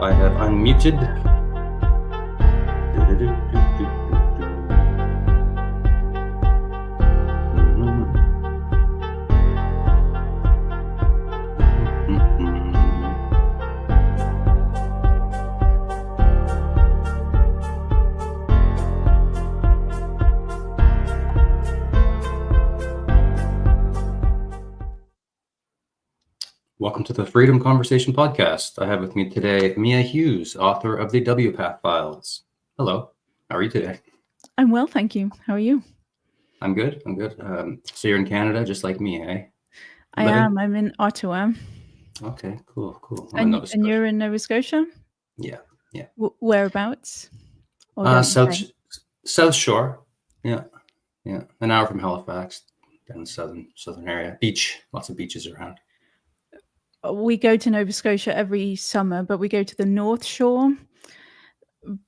I have unmuted. Welcome to the Freedom Conversation podcast. I have with me today Mia Hughes, author of the WPATH files. Hello, how are you today? I'm well, thank you. How are you? I'm good. So you're in Canada, just like me, eh? I am. I'm in Ottawa. Okay, cool. And you're in Nova Scotia? Yeah. Whereabouts? South Shore. Yeah. An hour from Halifax, down the southern area. Beach, lots of beaches around. We go to Nova Scotia every summer, but we go to the North Shore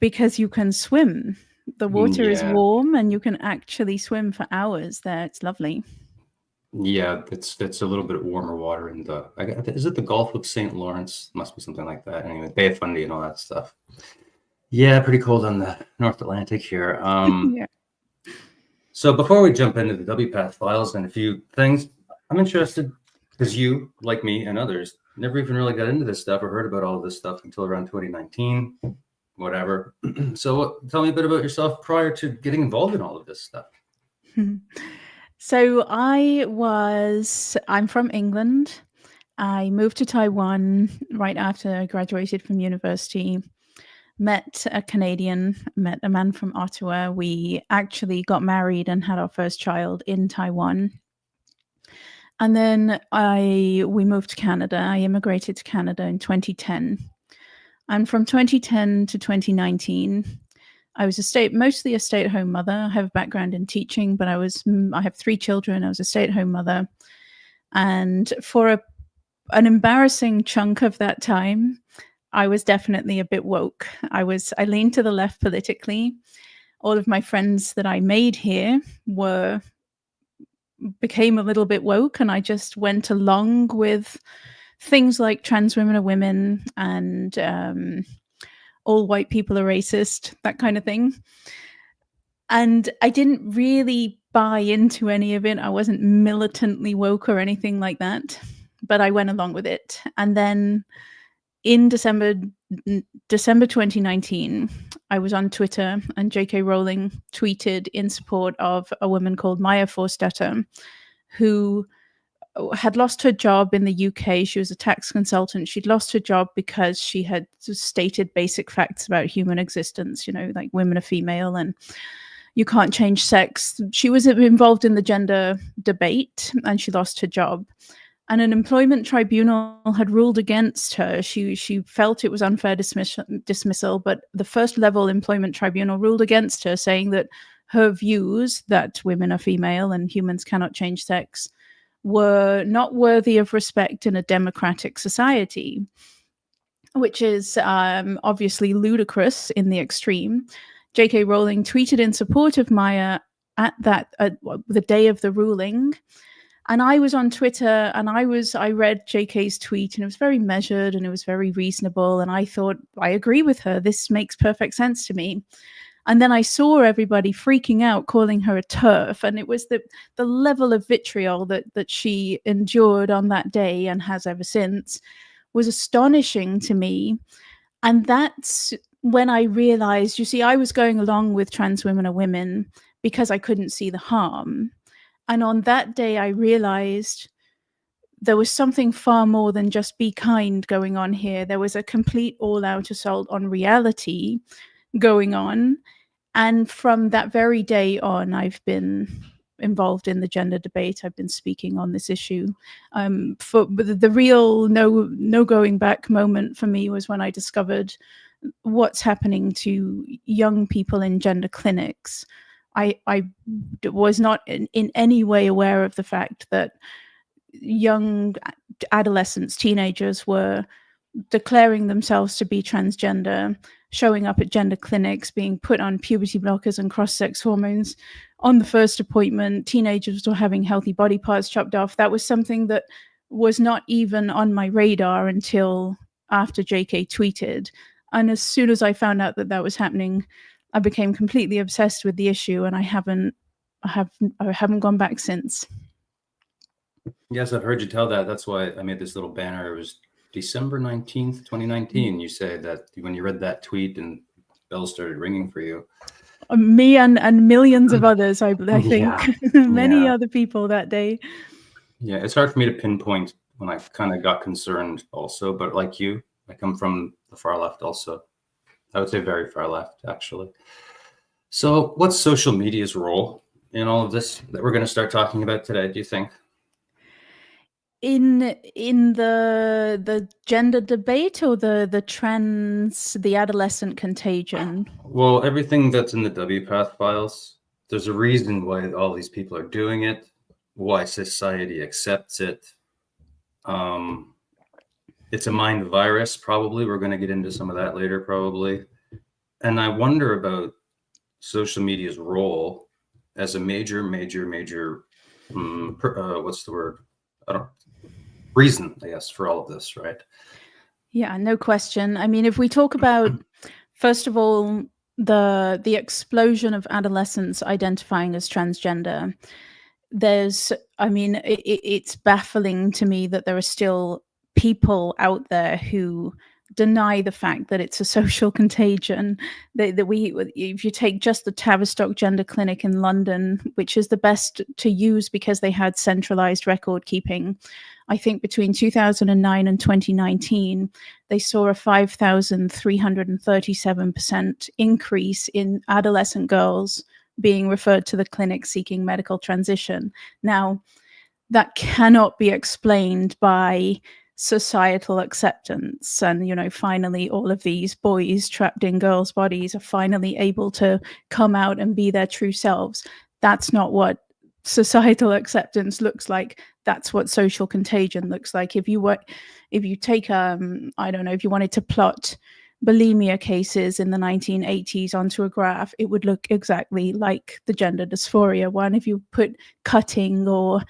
because you can swim. The water is warm and you can actually swim for hours there. It's lovely. Yeah, it's a little bit warmer water in is it the Gulf of St. Lawrence? Must be something like that. Anyway, Bay of Fundy and all that stuff. Yeah, pretty cold on the North Atlantic here. Yeah. So before we jump into the WPATH files and a few things, I'm interested because you, like me and others, never even really got into this stuff or heard about all this stuff until around 2019, whatever. So tell me a bit about yourself prior to getting involved in all of this stuff. So I'm from England. I moved to Taiwan right after I graduated from university. Met a man from Ottawa. We actually got married and had our first child in Taiwan. And then we moved to Canada. I immigrated to Canada in 2010. And from 2010 to 2019, I was mostly a stay-at-home mother. I have a background in teaching, but I have 3 children. I was a stay-at-home mother. And for an embarrassing chunk of that time, I was definitely a bit woke. I leaned to the left politically. All of my friends that I made here became a little bit woke, and I just went along with things like trans women are women and all white people are racist, that kind of thing. And I didn't really buy into any of it. I wasn't militantly woke or anything like that, but I went along with it. And then in December 2019, I was on Twitter and J.K. Rowling tweeted in support of a woman called Maya Forstater, who had lost her job in the UK. She was a tax consultant. She'd lost her job because she had stated basic facts about human existence, like women are female and you can't change sex. She was involved in the gender debate and she lost her job. And an employment tribunal had ruled against her. She felt it was unfair dismissal, but the first level employment tribunal ruled against her, saying that her views that women are female and humans cannot change sex were not worthy of respect in a democratic society, which is obviously ludicrous in the extreme. J.K. Rowling tweeted in support of Maya at the day of the ruling. And I was on Twitter and I read JK's tweet and it was very measured and it was very reasonable. And I thought, I agree with her. This makes perfect sense to me. And then I saw everybody freaking out, calling her a TERF. And it was the level of vitriol that she endured on that day and has ever since was astonishing to me. And that's when I realized, I was going along with trans women are women because I couldn't see the harm. And on that day, I realized there was something far more than just be kind going on here. There was a complete all-out assault on reality going on. And from that very day on, I've been involved in the gender debate. I've been speaking on this issue. For the real no going back moment for me was when I discovered what's happening to young people in gender clinics. I was not in any way aware of the fact that young adolescents, teenagers were declaring themselves to be transgender, showing up at gender clinics, being put on puberty blockers and cross-sex hormones. On the first appointment, teenagers were having healthy body parts chopped off. That was something that was not even on my radar until after JK tweeted. And as soon as I found out that that was happening, I became completely obsessed with the issue, and I haven't gone back since. Yes, I've heard you tell that. That's why I made this little banner. It was December 19th, 2019. You say that when you read that tweet and bells started ringing for you. Me and millions of others, I think, Yeah. many Yeah. other people that day. Yeah, it's hard for me to pinpoint when I kind of got concerned also, but like you, I come from the far left also. I would say very far left, actually. So what's social media's role in all of this that we're going to start talking about today, do you think? In the gender debate, or the adolescent contagion? Well, everything that's in the WPATH files, there's a reason why all these people are doing it, why society accepts it. It's a mind virus, probably. We're going to get into some of that later, probably. And I wonder about social media's role as a major, what's the word? Reason, I guess, for all of this, right? Yeah, no question. I mean, if we talk about, first of all, the explosion of adolescents identifying as transgender, it's baffling to me that there are still people out there who deny the fact that it's a social contagion. If you take just the Tavistock Gender Clinic in London, which is the best to use because they had centralized record keeping, I think between 2009 and 2019, they saw a 5,337% increase in adolescent girls being referred to the clinic seeking medical transition. Now, that cannot be explained by societal acceptance. And, finally, all of these boys trapped in girls' bodies are finally able to come out and be their true selves. That's not what societal acceptance looks like. That's what social contagion looks like. If you take, I don't know, if you wanted to plot bulimia cases in the 1980s onto a graph, it would look exactly like the gender dysphoria one. If you put cutting or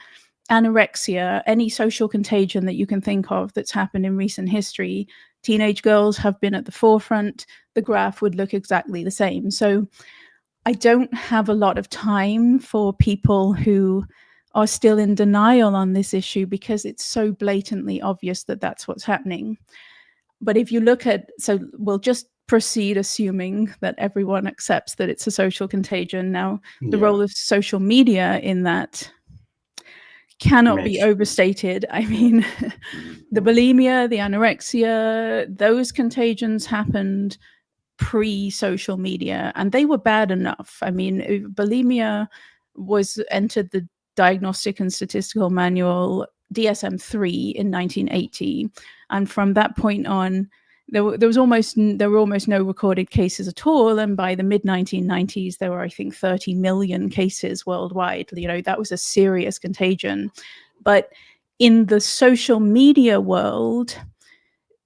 anorexia, any social contagion that you can think of that's happened in recent history, teenage girls have been at the forefront, the graph would look exactly the same. So I don't have a lot of time for people who are still in denial on this issue, because it's so blatantly obvious that that's what's happening. But if you look at, so we'll just proceed assuming that everyone accepts that it's a social contagion. Now, the role of social media in that cannot be overstated. I mean, the bulimia, the anorexia, those contagions happened pre-social media, and they were bad enough. I mean, bulimia was entered the Diagnostic and Statistical Manual DSM-3 in 1980, and from that point on, there were almost no recorded cases at all. And by the mid 1990s, there were, I think, 30 million cases worldwide. That was a serious contagion. But in the social media world,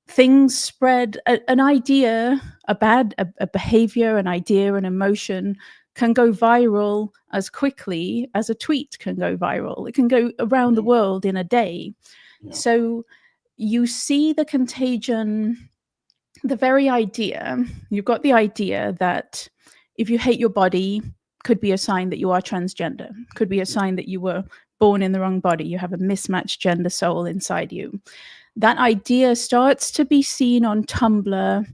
things spread. An idea, a behavior, an idea, an emotion can go viral as quickly as a tweet can go viral. It can go around the world in a day. Yeah. So you see the contagion, the very idea, you've got the idea that if you hate your body, could be a sign that you are transgender, could be a sign that you were born in the wrong body, you have a mismatched gender soul inside you. That idea starts to be seen on Tumblr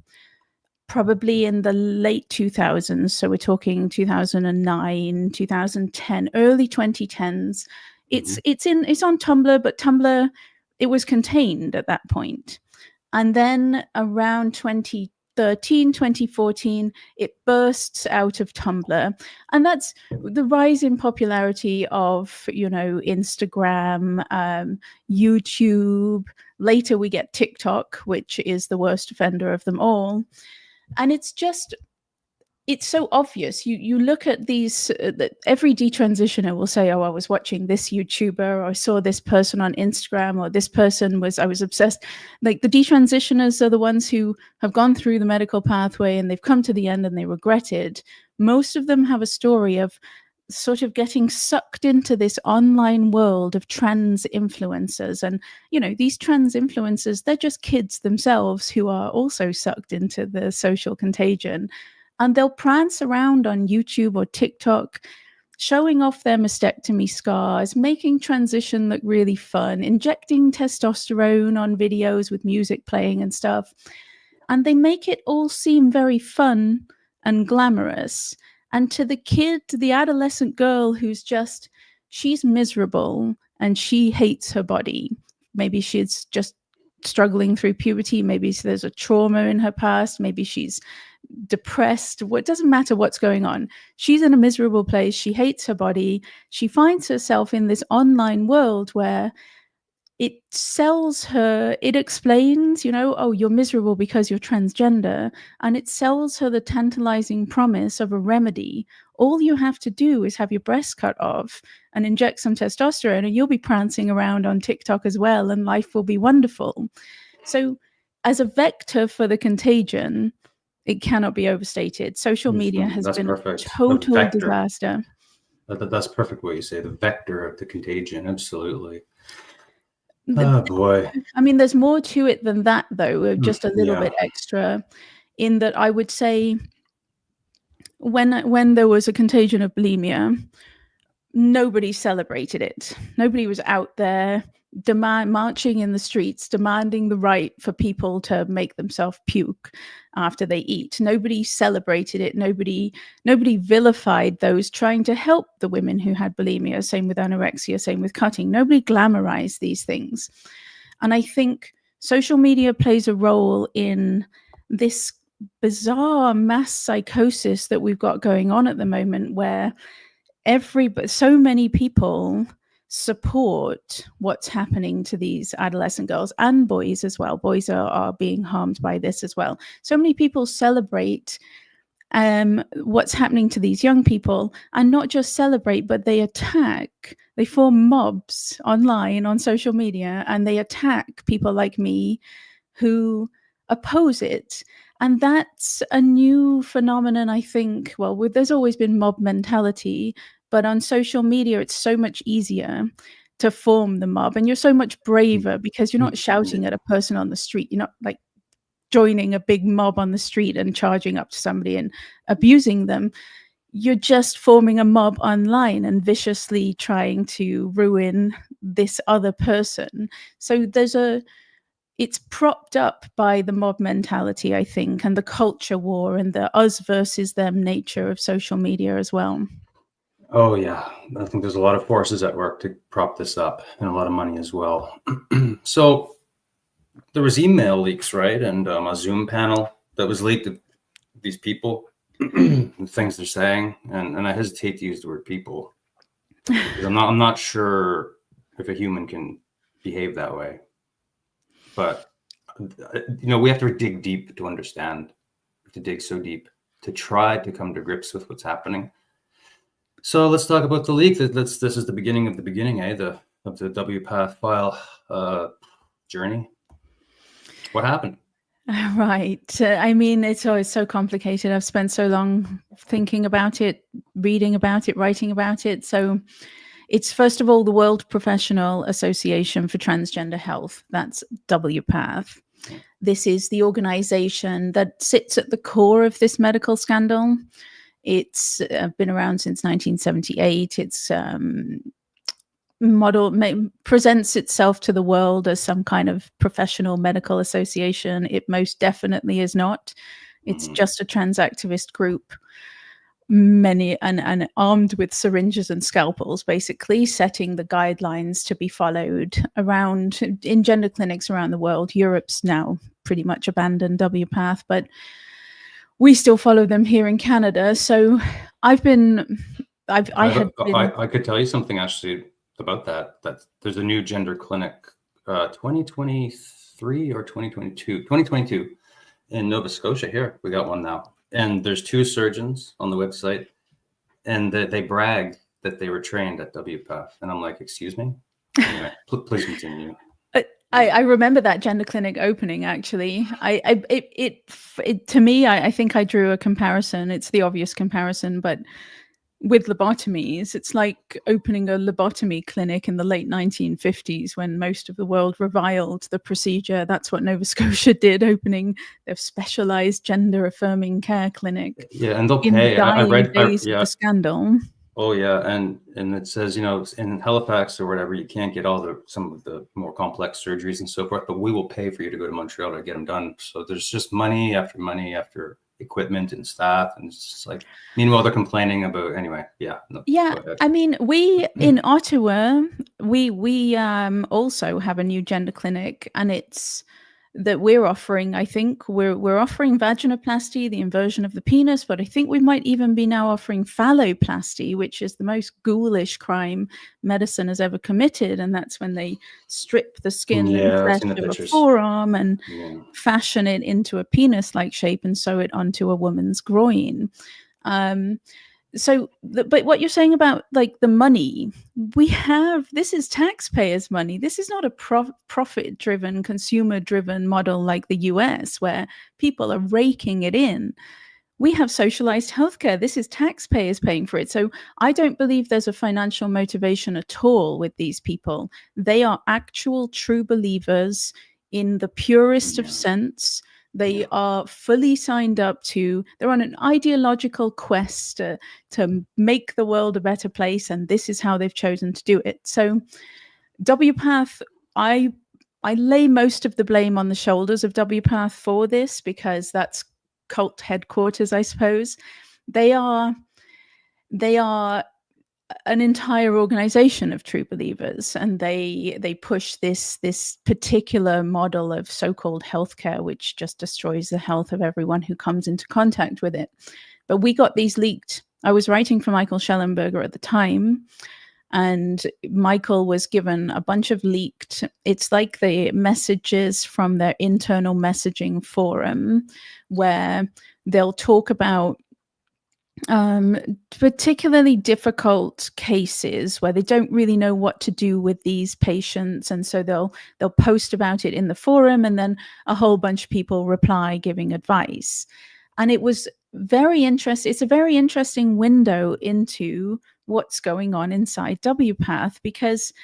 probably in the late 2000s. So we're talking 2009, 2010, early 2010s. It's on Tumblr, but Tumblr, it was contained at that point. And then around 2013, 2014, it bursts out of Tumblr. And that's the rise in popularity of, Instagram, YouTube. Later we get TikTok, which is the worst offender of them all. And it's so obvious. You look at these, every detransitioner will say, oh, I was watching this YouTuber, or I saw this person on Instagram, or this person I was obsessed. Like, the detransitioners are the ones who have gone through the medical pathway and they've come to the end and they regret it. Most of them have a story of sort of getting sucked into this online world of trans influencers. And, these trans influencers, they're just kids themselves who are also sucked into the social contagion. And they'll prance around on YouTube or TikTok, showing off their mastectomy scars, making transition look really fun, injecting testosterone on videos with music playing and stuff. And they make it all seem very fun and glamorous. And to the kid, the adolescent girl she's miserable and she hates her body. Maybe she's just struggling through puberty. Maybe there's a trauma in her past. Maybe she's depressed. It doesn't matter what's going on. She's in a miserable place. She hates her body. She finds herself in this online world where it sells her, it explains, oh, you're miserable because you're transgender. And it sells her the tantalizing promise of a remedy. All you have to do is have your breasts cut off and inject some testosterone, and you'll be prancing around on TikTok as well, and life will be wonderful. So, as a vector for the contagion, it cannot be overstated. Social media has been perfect. a total disaster. That's perfect what you say. The vector of the contagion. Absolutely. Oh boy. I mean, there's more to it than that, though. Just a little bit extra, in that I would say when there was a contagion of bulimia, nobody celebrated it. Nobody was out there marching in the streets, demanding the right for people to make themselves puke after they eat. Nobody celebrated it. Nobody vilified those trying to help the women who had bulimia. Same with anorexia, same with cutting. Nobody glamorized these things. And I think social media plays a role in this bizarre mass psychosis that we've got going on at the moment, where so many people support what's happening to these adolescent girls and boys as well. Boys are being harmed by this as well. So many people celebrate what's happening to these young people, and not just celebrate, but they form mobs online on social media, and they attack people like me who oppose it. And that's a new phenomenon, I think. Well, there's always been mob mentality, but on social media, it's so much easier to form the mob, and you're so much braver because you're not shouting at a person on the street. You're not like joining a big mob on the street and charging up to somebody and abusing them. You're just forming a mob online and viciously trying to ruin this other person. So it's propped up by the mob mentality, I think, and the culture war and the us versus them nature of social media as well. Oh yeah, I think there's a lot of forces at work to prop this up, and a lot of money as well. So there was email leaks, right? And a Zoom panel that was leaked of these people, the things they're saying, and I hesitate to use the word people, because I'm not sure if a human can behave that way. But we have to dig deep to understand, to dig so deep to try to come to grips with what's happening. So let's talk about the leak. This is the beginning of the beginning, of the WPATH file journey. What happened? Right. I mean, it's always so complicated. I've spent so long thinking about it, reading about it, writing about it. So it's, first of all, the World Professional Association for Transgender Health. That's WPATH. This is the organization that sits at the core of this medical scandal. It's been around since 1978. It's presents itself to the world as some kind of professional medical association. It most definitely is not. It's just a trans activist group, many and armed with syringes and scalpels, basically setting the guidelines to be followed in gender clinics around the world. Europe's now pretty much abandoned WPATH, but we still follow them here in Canada. So I could tell you something actually about that there's a new gender clinic 2023 or 2022 in Nova Scotia. Here we got one now, and there's 2 surgeons on the website, and they brag that they were trained at WPATH, and I'm like, excuse me? Anyway, please continue. I remember that gender clinic opening, actually. To me, I think I drew a comparison. It's the obvious comparison, but with lobotomies. It's like opening a lobotomy clinic in the late 1950s when most of the world reviled the procedure. That's what Nova Scotia did, opening their specialized gender affirming care clinic Yeah, and they'll in the pay. I dying read. days of Yeah. the scandal. Oh yeah, and it says, in Halifax or whatever, you can't get some of the more complex surgeries and so forth, but we will pay for you to go to Montreal to get them done. So there's just money after equipment and staff, and it's just like, meanwhile they're complaining about anyway. Yeah, no, Yeah, go ahead. I mean, we in Ottawa, we also have a new gender clinic, and it's that we're offering. I think we're offering vaginoplasty, the inversion of the penis, but I think we might even be now offering phalloplasty, which is the most ghoulish crime medicine has ever committed, and that's when they strip the skin and Yeah, I've flesh seen the of a pictures. forearm and Yeah. fashion it into a penis-like shape and sew it onto a woman's groin. But what you're saying about like the money, this is taxpayers' money. This is not a profit driven, consumer driven model like the US where people are raking it in. We have socialized healthcare. This is taxpayers paying for it. So I don't believe there's a financial motivation at all with these people. They are actual true believers in the purest of Yeah. sense. They Yeah. are fully signed up they're on an ideological quest to make the world a better place. And this is how they've chosen to do it. So WPATH, I lay most of the blame on the shoulders of WPATH for this because that's cult headquarters, I suppose. They are an entire organization of true believers, and they push this particular model of so-called healthcare, which just destroys the health of everyone who comes into contact with it. But we got these leaked. I was writing for Michael Schellenberger at the time, and Michael was given a bunch of leaked, it's like the messages from their internal messaging forum where they'll talk about particularly difficult cases where they don't really know what to do with these patients, and so they'll post about it in the forum, and then a whole bunch of people reply giving advice. And it was very interesting. It's a very interesting window into what's going on inside WPATH because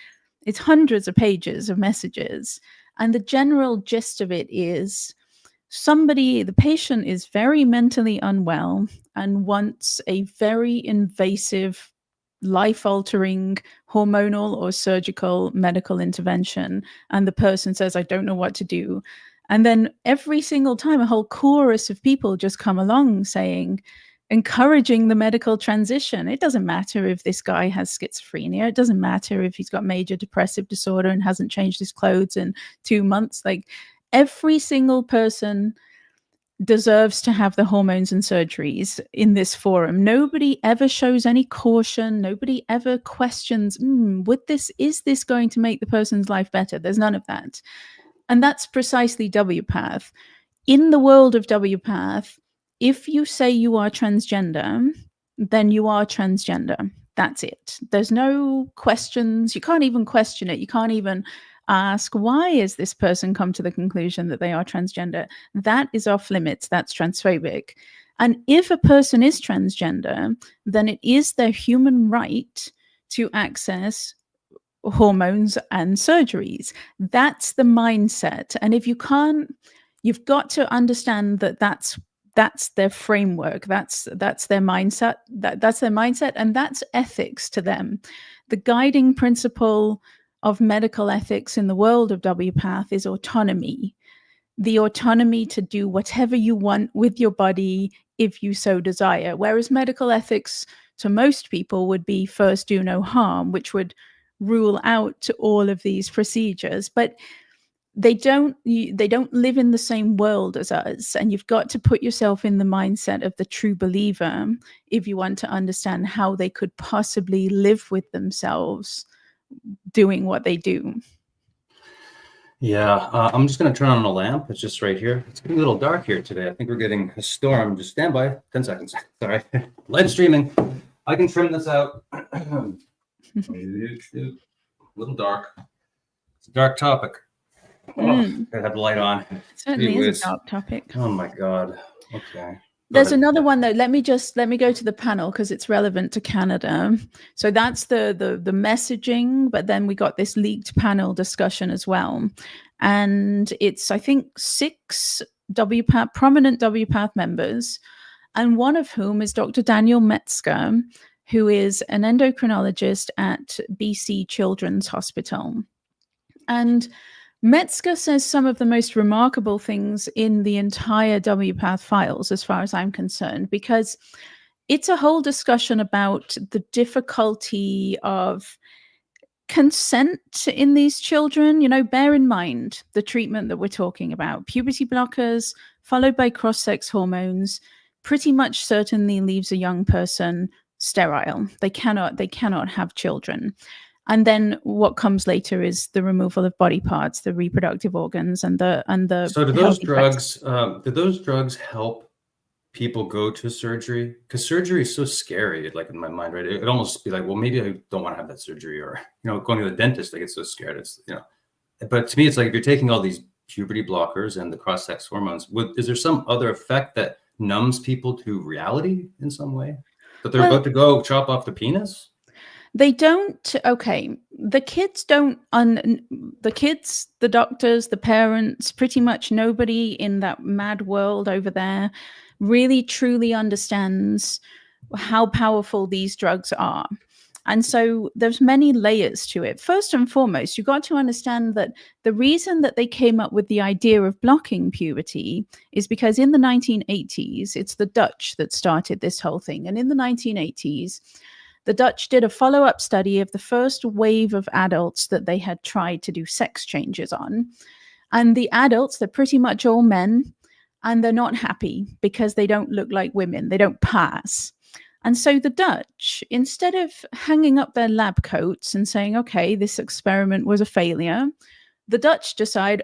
it's hundreds of pages of messages, and the general gist of it is the patient is very mentally unwell and wants a very invasive, life altering hormonal or surgical medical intervention. And the person says, I don't know what to do. And then every single time, a whole chorus of people just come along encouraging the medical transition. It doesn't matter if this guy has schizophrenia. It doesn't matter if he's got major depressive disorder and hasn't changed his clothes in 2 months. Like, every single person deserves to have the hormones and surgeries in this forum. Nobody ever shows any caution. Nobody ever questions, is this going to make the person's life better? There's none of that. And that's precisely WPATH. In the world of WPATH, if you say you are transgender, then you are transgender. That's it. There's no questions. You can't even question it. You can't even ask, why is this person come to the conclusion that they are transgender? That is off limits. That's transphobic. And if a person is transgender, then it is their human right to access hormones and surgeries. That's the mindset. And if you can't, you've got to understand that that's their framework. That's their mindset. That's their mindset, and that's ethics to them. The guiding principle of medical ethics in the world of WPATH is autonomy. The autonomy to do whatever you want with your body if you so desire. Whereas medical ethics to most people would be first do no harm, which would rule out all of these procedures. But they don't live in the same world as us, and you've got to put yourself in the mindset of the true believer if you want to understand how they could possibly live with themselves doing what they do. Yeah, I'm just going to turn on the lamp. It's just right here. It's getting a little dark here today. I think we're getting a storm. Just stand by. 10 seconds. Sorry. Live streaming. I can trim this out. A little dark. It's a dark topic. Oh, I have the light on. It certainly is a dark topic. Oh my God. Okay. There's ahead. another one though. Let me go to the panel because it's relevant to Canada. So that's the messaging, but then we got this leaked panel discussion as well, and it's I think 6 WPATH prominent WPATH members, and one of whom is Dr. Daniel Metzger, who is an endocrinologist at BC Children's Hospital. And Metzger says some of the most remarkable things in the entire WPATH files, as far as I'm concerned, because it's a whole discussion about the difficulty of consent in these children. You know, bear in mind the treatment that we're talking about. Puberty blockers followed by cross-sex hormones pretty much certainly leaves a young person sterile. They cannot have children. And then what comes later is the removal of body parts, the reproductive organs, and the So do those healthy drugs help people go to surgery? Because surgery is so scary, like in my mind, right? It almost be like, well, maybe I don't want to have that surgery, or going to the dentist, I get so scared. It's but to me, it's like if you're taking all these puberty blockers and the cross-sex hormones, is there some other effect that numbs people to reality in some way? That they're about to go chop off the penis? They don't. Okay, the kids don't. The kids, the doctors, the parents, pretty much nobody in that mad world over there really truly understands how powerful these drugs are. And so there's many layers to it. First and foremost, you've got to understand that the reason that they came up with the idea of blocking puberty is because in the 1980s, it's the Dutch that started this whole thing. And in the 1980s, the Dutch did a follow-up study of the first wave of adults that they had tried to do sex changes on. And the adults, they're pretty much all men, and they're not happy because they don't look like women. They don't pass. And so the Dutch, instead of hanging up their lab coats and saying, okay, this experiment was a failure, the Dutch decide,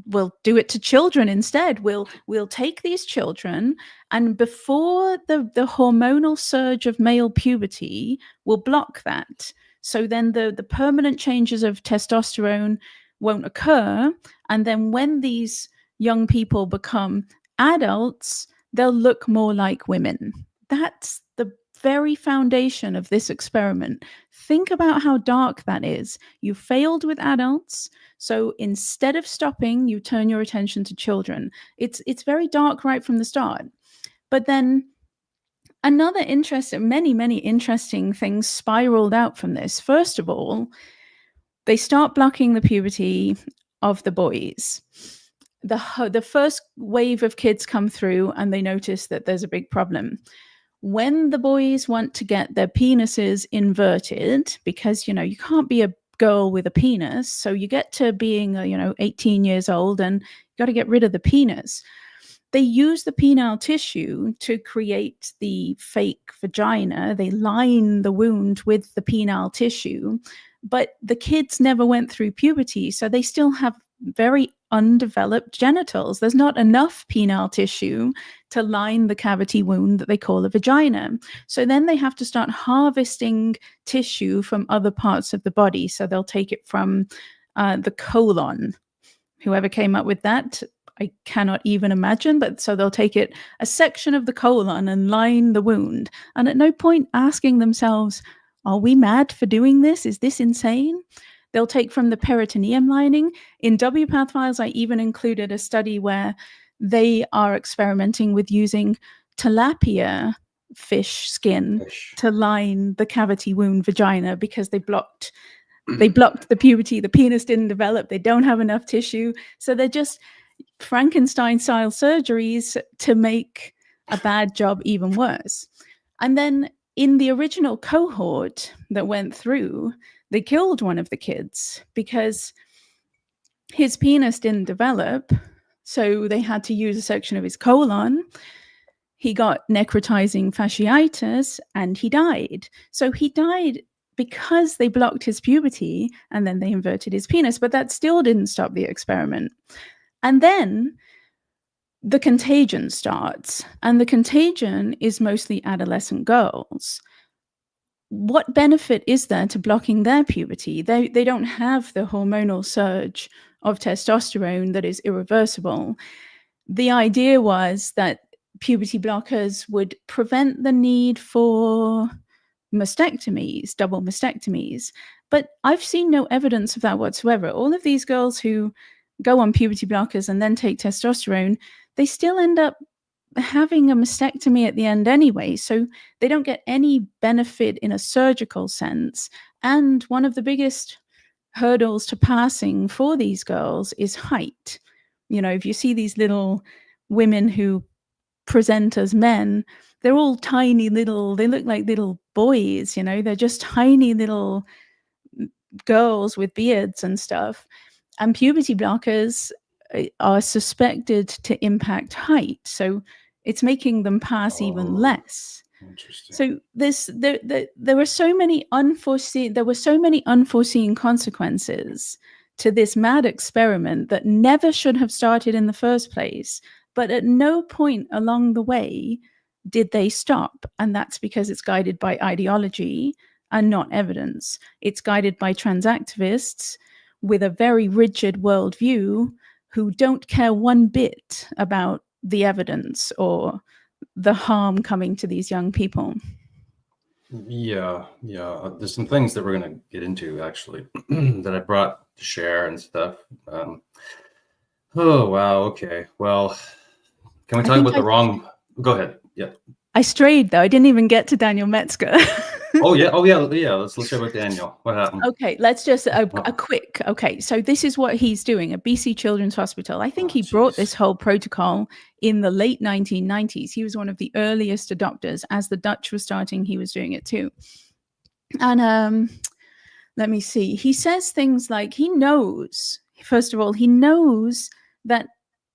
we'll do it to children instead. We'll take these children, and before the hormonal surge of male puberty, we'll block that. So then the permanent changes of testosterone won't occur. And then when these young people become adults, they'll look more like women. That's the very foundation of this experiment. Think about how dark that is. You failed with adults, so instead of stopping, you turn your attention to children. It's very dark right from the start. But then another many interesting things spiraled out from this. First of all, they start blocking the puberty of the boys. The first wave of kids come through and they notice that there's a big problem. When the boys want to get their penises inverted, because, you can't be a girl with a penis, so you get to being, 18 years old and you got to get rid of the penis. They use the penile tissue to create the fake vagina. They line the wound with the penile tissue, but the kids never went through puberty, so they still have very undeveloped genitals. There's not enough penile tissue to line the cavity wound that they call a vagina. So then they have to start harvesting tissue from other parts of the body. So they'll take it from the colon. Whoever came up with that, I cannot even imagine, but so they'll take a section of the colon and line the wound. And at no point asking themselves, are we mad for doing this? Is this insane? They'll take from the peritoneum lining. In WPATH files, I even included a study where they are experimenting with using tilapia fish skin to line the cavity wound vagina because they blocked the puberty. The penis didn't develop. They don't have enough tissue. So they're just Frankenstein-style surgeries to make a bad job even worse. And then in the original cohort that went through, they killed one of the kids because his penis didn't develop. So they had to use a section of his colon. He got necrotizing fasciitis and he died. So he died because they blocked his puberty and then they inverted his penis, but that still didn't stop the experiment. And then the contagion starts, and the contagion is mostly adolescent girls. What benefit is there to blocking their puberty? They don't have the hormonal surge of testosterone that is irreversible. The idea was that puberty blockers would prevent the need for mastectomies, double mastectomies. But I've seen no evidence of that whatsoever. All of these girls who go on puberty blockers and then take testosterone, they still end up having a mastectomy at the end anyway. So they don't get any benefit in a surgical sense. And one of the biggest hurdles to passing for these girls is height. You know, if you see these little women who present as men, they're all tiny little, they look like little boys, you know, they're just tiny little girls with beards and stuff. And puberty blockers are suspected to impact height. So it's making them pass even less. Interesting. So there were so many unforeseen consequences to this mad experiment that never should have started in the first place. But at no point along the way did they stop. And that's because it's guided by ideology and not evidence. It's guided by trans activists with a very rigid worldview who don't care one bit about the evidence or the harm coming to these young people. Yeah. There's some things that we're going to get into actually that I brought to share and stuff. Oh, wow. Okay. Well, can we talk about the wrong? Go ahead. Yeah. I strayed though. I didn't even get to Daniel Metzger. Oh yeah. Let's hear about Daniel. What happened? Okay, let's just a quick. Okay, so this is what he's doing at BC Children's Hospital. I think he brought this whole protocol in the late 1990s. He was one of the earliest adopters. As the Dutch were starting, he was doing it too. And let me see. He says things like he knows. First of all, he knows that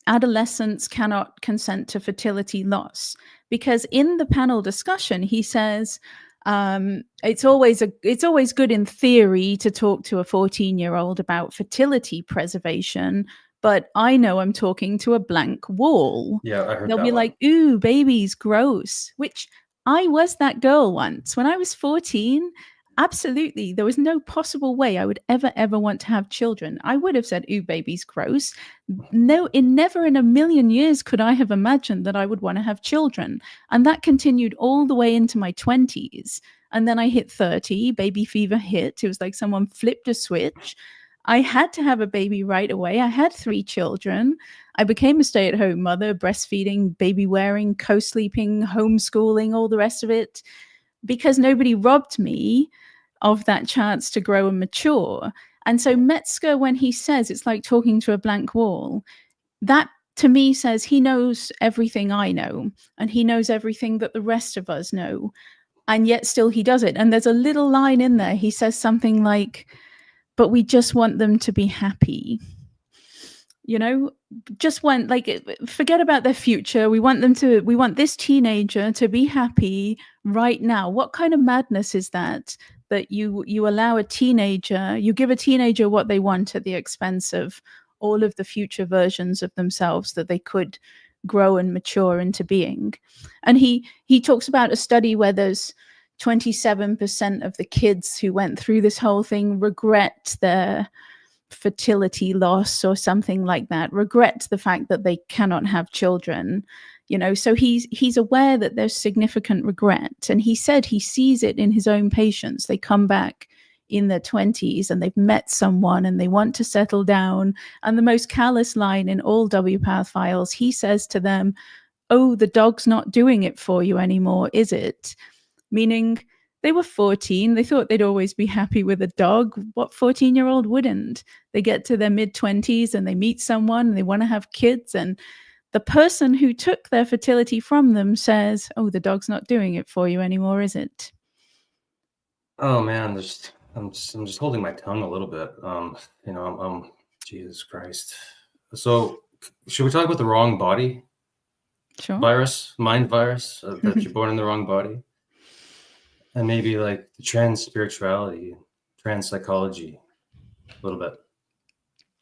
adolescents cannot consent to fertility loss because in the panel discussion, he says. It's always good in theory to talk to a 14-year-old about fertility preservation, but I know I'm talking to a blank wall. Yeah, I heard They'll that be one. like, "Ooh, baby's gross," which I was that girl once when I was 14. Absolutely, there was no possible way I would ever want to have children. I would have said, "Ooh, baby's gross." No, never in a million years could I have imagined that I would want to have children. And that continued all the way into my 20s. And then I hit 30, baby fever hit. It was like someone flipped a switch. I had to have a baby right away. I had 3 children. I became a stay-at-home mother, breastfeeding, baby wearing, co-sleeping, homeschooling, all the rest of it, because nobody robbed me of that chance to grow and mature. And so Metzger, when he says it's like talking to a blank wall, that to me says he knows everything I know and he knows everything that the rest of us know. And yet still he does it. And there's a little line in there. He says something like, "But we just want them to be happy." You know, just want, like, forget about their future. We want this teenager to be happy right now. What kind of madness is that you allow a teenager, you give a teenager what they want at the expense of all of the future versions of themselves that they could grow and mature into being? And he talks about a study where there's 27% of the kids who went through this whole thing regret their fertility loss or something like that, regret the fact that they cannot have children. You know, so he's aware that there's significant regret, and he said he sees it in his own patients. They come back in their 20s and they've met someone and they want to settle down, and the most callous line in all WPATH files, he says to them, "Oh, the dog's not doing it for you anymore, is it?" Meaning they were 14. They thought they'd always be happy with a dog. What 14-year-old wouldn't? They get to their mid-20s and they meet someone and they want to have kids. And the person who took their fertility from them says, "Oh, the dog's not doing it for you anymore, is it?" Oh man, I'm just holding my tongue a little bit. Jesus Christ. So should we talk about the wrong body? Sure. Mind virus, that you're born in the wrong body? And maybe like the trans spirituality, trans psychology, a little bit,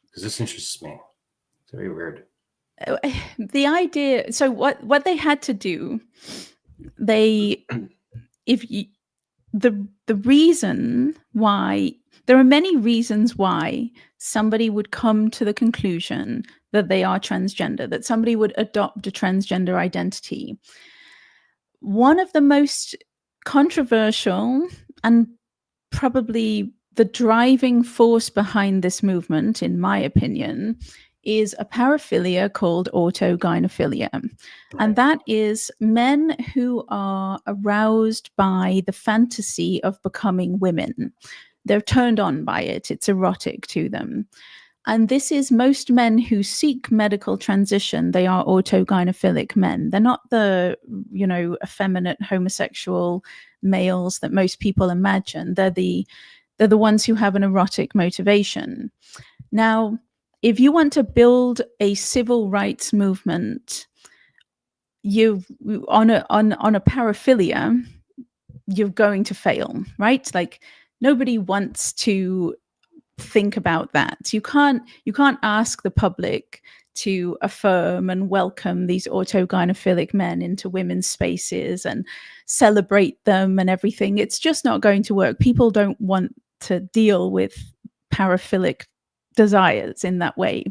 because this interests me. It's very weird. The idea. So what they had to do, if the reason why there are many reasons why somebody would come to the conclusion that they are transgender, that somebody would adopt a transgender identity. One of the most controversial and probably the driving force behind this movement, in my opinion, is a paraphilia called autogynephilia. And that is men who are aroused by the fantasy of becoming women. They're turned on by it, it's erotic to them. And this is most men who seek medical transition. They are autogynephilic men. They're not the, effeminate homosexual males that most people imagine. They're the ones who have an erotic motivation. Now, if you want to build a civil rights movement, you on a paraphilia, you're going to fail, right? Like, nobody wants to think about that. You can't ask the public to affirm and welcome these autogynephilic men into women's spaces and celebrate them and everything. It's just not going to work. People don't want to deal with paraphilic desires in that way.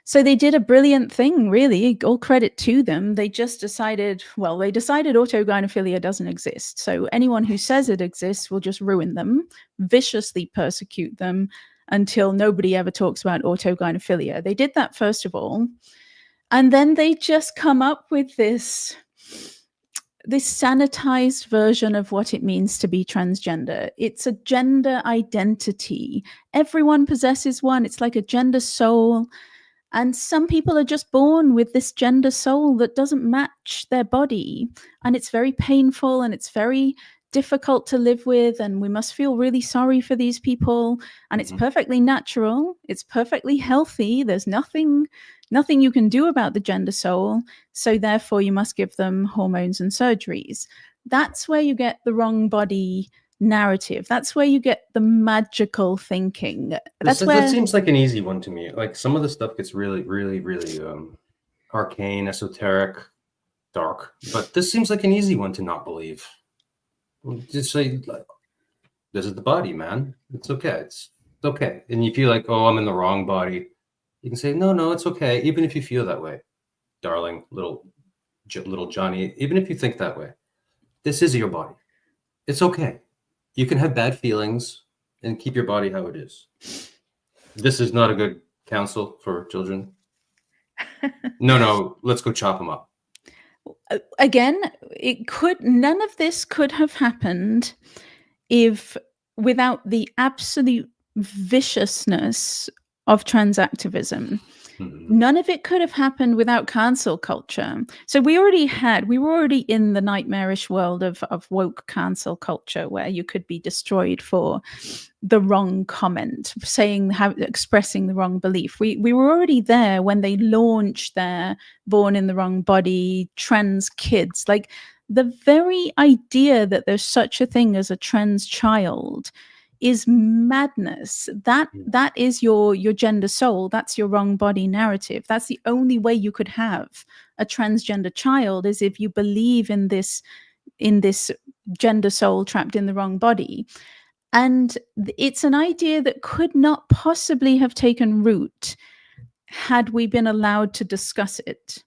So they did a brilliant thing, really. All credit to them. They just decided autogynephilia doesn't exist. So anyone who says it exists will just ruin them, viciously persecute them until nobody ever talks about autogynephilia. They did that first of all. And then they just come up with this sanitized version of what it means to be transgender. It's a gender identity. Everyone possesses one. It's like a gender soul. And some people are just born with this gender soul that doesn't match their body. And it's very painful and it's very difficult to live with. And we must feel really sorry for these people. And it's perfectly natural. It's perfectly healthy. There's nothing you can do about the gender soul. So therefore, you must give them hormones and surgeries. That's where you get the wrong body narrative. That's where you get the magical thinking. That seems like an easy one to me. Like, some of the stuff gets really, really, really arcane, esoteric, dark. But this seems like an easy one to not believe. Just say, like, this is the body, man. It's okay. It's okay. And you feel like, oh, I'm in the wrong body. You can say, no, it's okay. Even if you feel that way, darling, little Johnny, even if you think that way, this is your body. It's okay. You can have bad feelings and keep your body how it is. This is not a good counsel for children. No, let's go chop them up. Again, none of this could have happened without the absolute viciousness of trans activism. None of it could have happened without cancel culture. So we were already in the nightmarish world of woke cancel culture, where you could be destroyed for the wrong comment, expressing the wrong belief. We were already there when they launched their born in the wrong body trans kids. Like, the very idea that there's such a thing as a trans child is madness. That is your gender soul. That's your wrong body narrative. That's the only way you could have a transgender child, is if you believe in this gender soul trapped in the wrong body. And it's an idea that could not possibly have taken root had we been allowed to discuss it.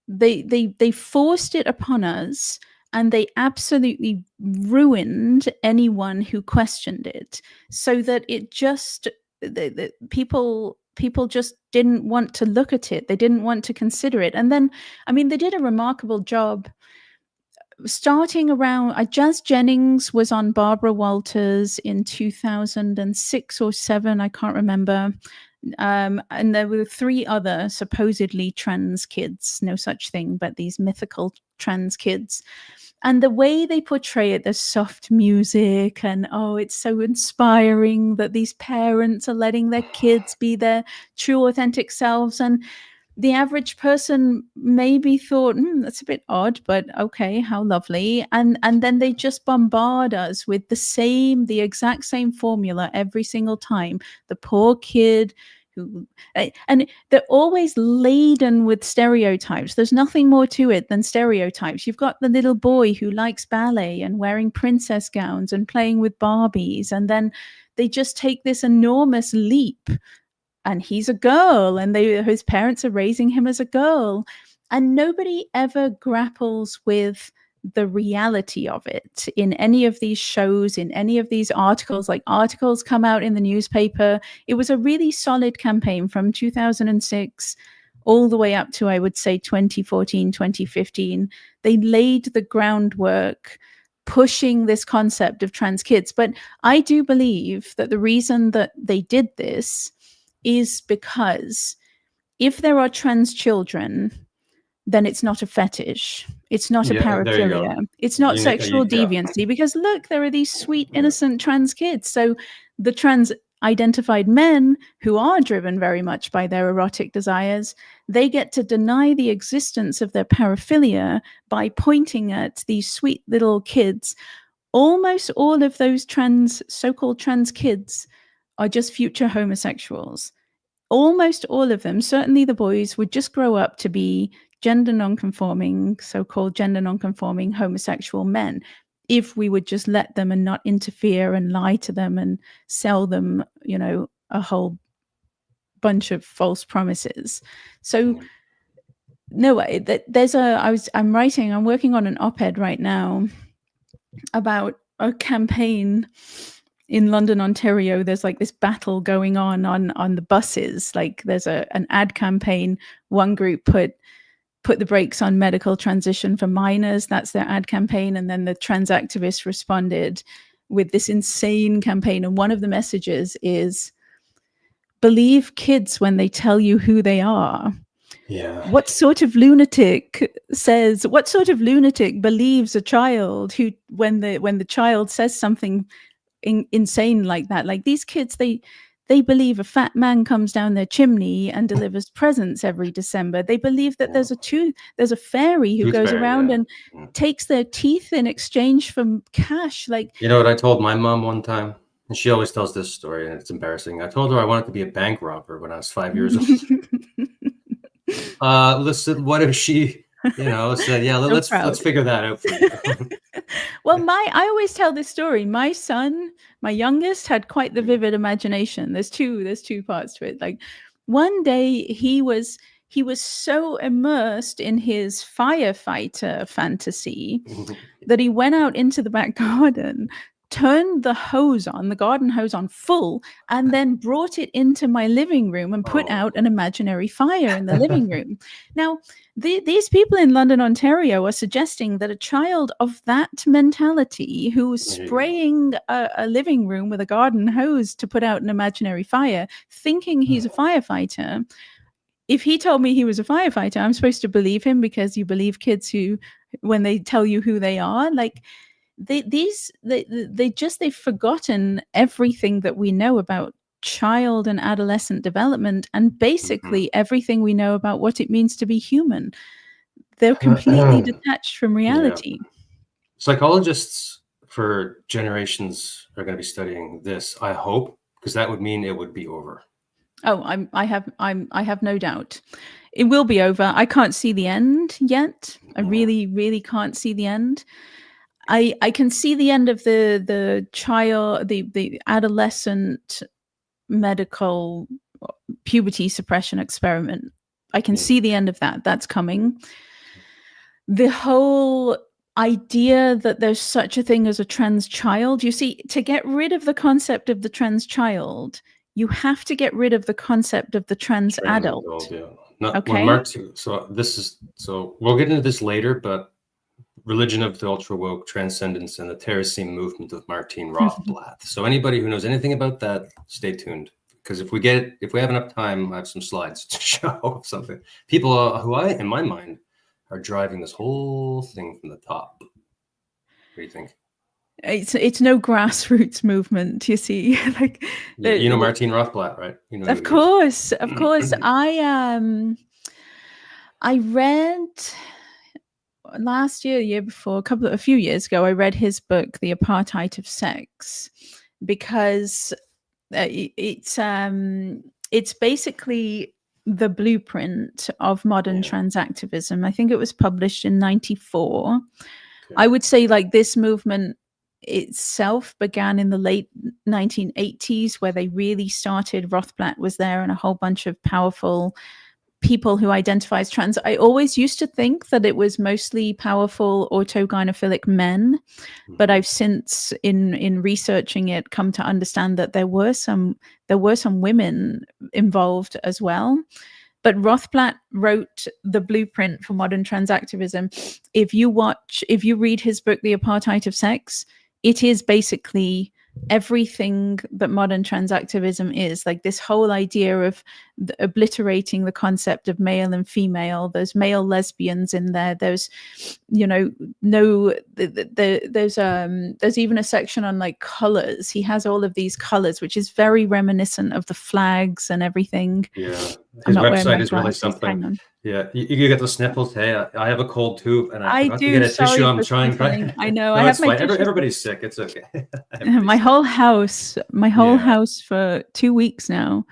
They forced it upon us, and they absolutely ruined anyone who questioned it, so that it just people just didn't want to look at it. They didn't want to consider it. And then, they did a remarkable job starting around. Jazz Jennings was on Barbara Walters in 2006 or 7, I can't remember. And there were 3 other supposedly trans kids, no such thing, but these mythical trans kids. And the way they portray it, there's soft music, and it's so inspiring that these parents are letting their kids be their true, authentic selves. And the average person maybe thought, that's a bit odd, but okay, how lovely. And then they just bombard us with the exact same formula every single time. The poor kid who and they're always laden with stereotypes. There's nothing more to it than stereotypes. You've got the little boy who likes ballet and wearing princess gowns and playing with Barbies, and then they just take this enormous leap, and he's a girl, and his parents are raising him as a girl, and nobody ever grapples with the reality of it in any of these shows, in any of these articles. Like, articles come out in the newspaper. It was a really solid campaign from 2006 all the way up to, I would say, 2014, 2015. They laid the groundwork pushing this concept of trans kids. But I do believe that the reason that they did this is because if there are trans children, then it's not a fetish. It's not a There you go. paraphilia. It's not sexual Yeah. deviancy, because look, there are these sweet, innocent trans kids. So the trans identified men who are driven very much by their erotic desires, they get to deny the existence of their paraphilia by pointing at these sweet little kids. Almost all of those so-called trans kids are just future homosexuals. Almost all of them, certainly the boys, would just grow up to be gender nonconforming, so-called gender nonconforming homosexual men, if we would just let them and not interfere and lie to them and sell them, a whole bunch of false promises. So no, I'm working on an op-ed right now about a campaign in London, Ontario. There's like this battle going on the buses. Like, there's an ad campaign. One group put the brakes on medical transition for minors. That's their ad campaign. And then the trans activists responded with this insane campaign. And one of the messages is, believe kids when they tell you who they are. Yeah. What sort of lunatic believes a child who, when the child says something insane like that? Like, these kids, they believe a fat man comes down their chimney and delivers presents every December. They believe that there's a fairy who goes around and takes their teeth in exchange for cash. Like, you know what I told my mom one time? And she always tells this story, and it's embarrassing. I told her I wanted to be a bank robber when I was 5 years old. Listen, what if she, said, yeah, let's figure that out for you. Well, I always tell this story. My son, my youngest, had quite the vivid imagination. There's two parts to it. Like, one day he was so immersed in his firefighter fantasy that he went out into the back garden, turned the garden hose on full, and then brought it into my living room and put out an imaginary fire in the living room. Now, these people in London, Ontario are suggesting that a child of that mentality, who is spraying a living room with a garden hose to put out an imaginary fire, thinking he's a firefighter, if he told me he was a firefighter, I'm supposed to believe him, because you believe kids who, when they tell you who they are. Like, they've forgotten everything that we know about child and adolescent development, and basically everything we know about what it means to be human. They're completely detached from reality. Yeah. Psychologists for generations are going to be studying this, I hope, because that would mean it would be over. Oh, I have no doubt it will be over. I can't see the end yet. I really, really can't see the end. I can see the end of the child, the adolescent medical puberty suppression experiment. I can see the end of that. That's coming. The whole idea that there's such a thing as a trans child, you see, to get rid of the concept of the trans child, you have to get rid of the concept of the trans adult. Okay. So we'll get into this later, but Religion of the Ultra Woke, Transcendence, and the Terracine Movement of Martine Rothblatt. So anybody who knows anything about that, stay tuned. Because if we have enough time, I have some slides to show something. People who in my mind, are driving this whole thing from the top. What do you think? It's no grassroots movement, you see. Like, Martine Rothblatt, right? Of course. I read last year before, a few years ago, I read his book, The Apartheid of Sex, because it's it's basically the blueprint of modern transactivism. I think it was published in 94. Okay. I would say like this movement itself began in the late 1980s, where they really started. Rothblatt was there and a whole bunch of powerful people who identify as trans. I always used to think that it was mostly powerful autogynephilic men, but I've since in researching it come to understand that there were some women involved as well. But Rothblatt wrote the blueprint for modern transactivism. If you read his book, The Apartheid of Sex, it is basically everything that modern transactivism is. Like this whole idea of obliterating the concept of male and female. There's male lesbians in there. There's, there's even a section on like colors. He has all of these colors, which is very reminiscent of the flags and everything. Yeah, his website is really something. Yeah, you get the sniffles. Hey, I have a cold too, and I forgot to get a tissue. I'm trying. I know. No, I have my everybody's sick. It's okay. my whole house for 2 weeks now.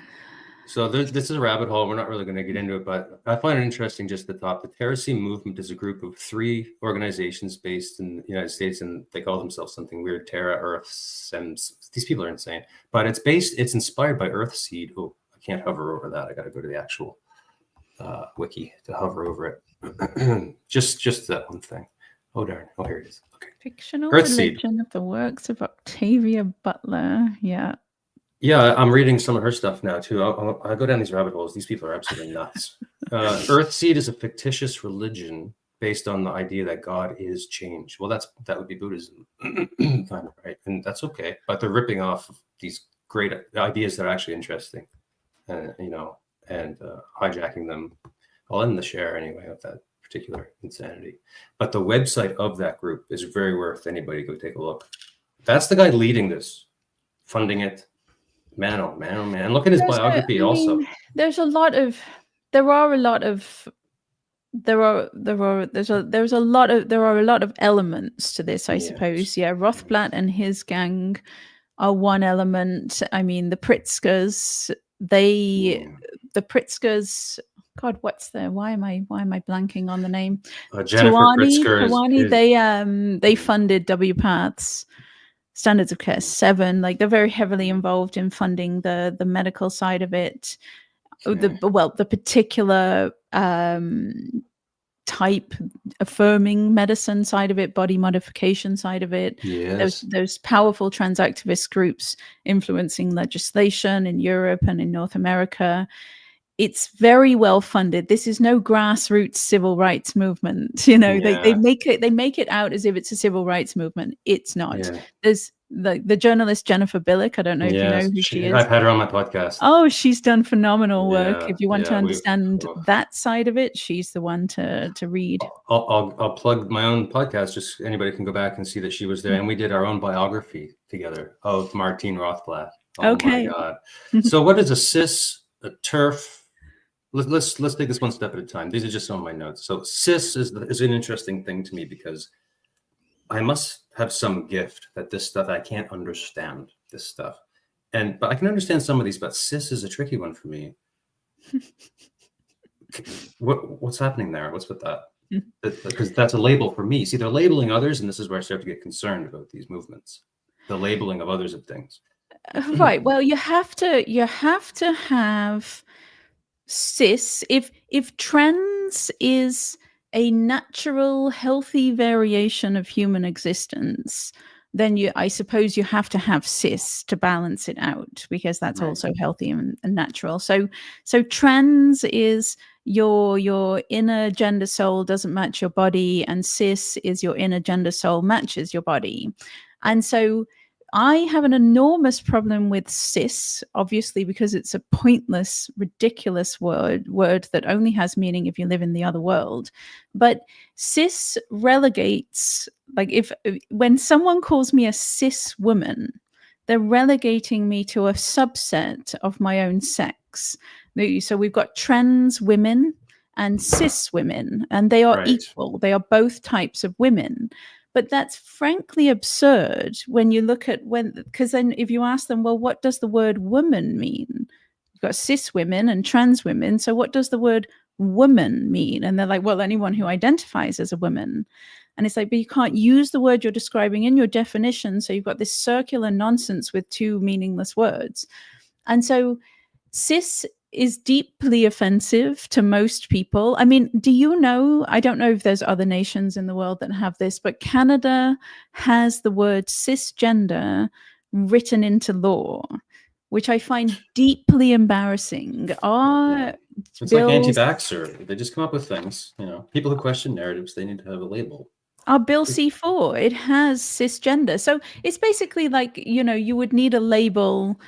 So this is a rabbit hole. We're not really going to get into it, but I find it interesting just the thought. The Terrace movement is a group of 3 organizations based in the United States, and they call themselves something weird, Terra, Earth, Sems. These people are insane, but it's inspired by Earthseed. Oh, I can't hover over that. I got to go to the actual wiki to hover over it. just that one thing. Oh darn! Oh, here it is. Okay. Fictional religion of the works of Octavia Butler. Yeah. Yeah, I'm reading some of her stuff now too. I go down these rabbit holes. These people are absolutely nuts. Earthseed is a fictitious religion based on the idea that God is change. Well, that would be Buddhism, right? And that's okay. But they're ripping off these great ideas that are actually interesting, and hijacking them. I'll end the share anyway of that particular insanity. But the website of that group is very worth anybody go take a look. That's the guy leading this, funding it. Man, oh man, oh man! Look at his biography. There's a lot of elements to this, I suppose. Yeah, Rothblatt and his gang are one element. I mean, the Pritzkers, the Pritzkers. God, why am I blanking on the name? Jennifer Tawani, they funded WPATH's Standards of Care 7. Like they're very heavily involved in funding the medical side of it. The particular type affirming medicine side of it, body modification side of it. Yes. Those powerful transactivist groups influencing legislation in Europe and in North America. It's very well funded. This is no grassroots civil rights movement. They make it out as if it's a civil rights movement. It's not. Yeah. There's the journalist Jennifer Billick. I don't know if you know who she is. I've had her on my podcast. Oh, she's done phenomenal work. If you want to understand that side of it, she's the one to read. I'll plug my own podcast. Just anybody can go back and see that she was there, and we did our own biography together of Martine Rothblatt. Oh my God! So what is a cis, a TERF? Let's take this one step at a time. These are just some of my notes. So cis is an interesting thing to me because I must have some gift that this stuff, I can't understand this stuff. But I can understand some of these, but cis is a tricky one for me. What's happening there? What's with that? Because that's a label for me. See, they're labeling others, and this is where I start to get concerned about these movements. The labeling of others of things. Right. Well, you have to have cis. If trans is a natural, healthy variation of human existence, then I suppose you have to have cis to balance it out, because that's also healthy and natural. So trans is your inner gender soul doesn't match your body, and cis is your inner gender soul matches your body. And so I have an enormous problem with cis, obviously, because it's a pointless, ridiculous word that only has meaning if you live in the other world. But cis relegates, when someone calls me a cis woman, they're relegating me to a subset of my own sex. So we've got trans women and cis women, and they are equal. They are both types of women. But that's frankly absurd when you look at because then if you ask them, well, what does the word woman mean? You've got cis women and trans women. So what does the word woman mean? And they're like, well, anyone who identifies as a woman. And it's like, but you can't use the word you're describing in your definition. So you've got this circular nonsense with two meaningless words. And so cis is deeply offensive to most people. I mean, do you know? I don't know if there's other nations in the world that have this, but Canada has the word cisgender written into law, which I find deeply embarrassing. Our It's like bills, anti-vaxxer. They just come up with things. People who question narratives, they need to have a label. our Bill C4, it has cisgender. So it's basically like, you would need a label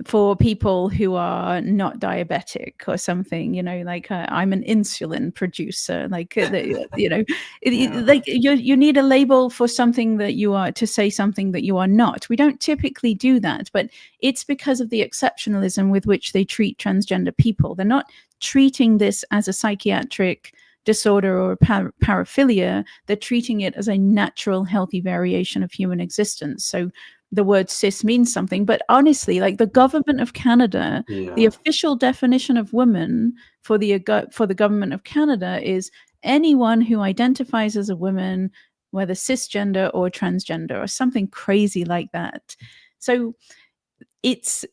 for people who are not diabetic or something, like I'm an insulin producer, like like you need a label for something that you are, to say something that you are not. We don't typically do that, but it's because of the exceptionalism with which they treat transgender people. They're not treating this as a psychiatric disorder or paraphilia. They're treating it as a natural, healthy variation of human existence. So the word cis means something, but honestly, like the government of Canada, the official definition of woman for the government of Canada is anyone who identifies as a woman, whether cisgender or transgender or something crazy like that. So it's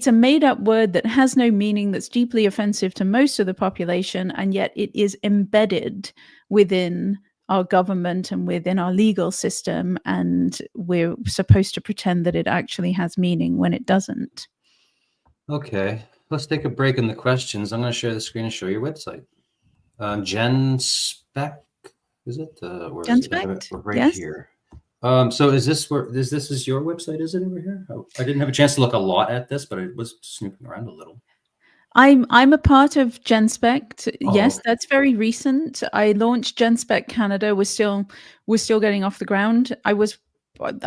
a made-up word that has no meaning, that's deeply offensive to most of the population, and yet it is embedded within our government and within our legal system, and we're supposed to pretend that it actually has meaning when it doesn't. Okay, let's take a break in the questions. I'm going to share the screen and show your website. GenSpec, is it? Where is it? I have it right here. So is this your website? Is it over here? I didn't have a chance to look a lot at this, but I was snooping around a little. I'm a part of GenSpec. Yes, okay. That's very recent. I launched GenSpec Canada. We're still getting off the ground. I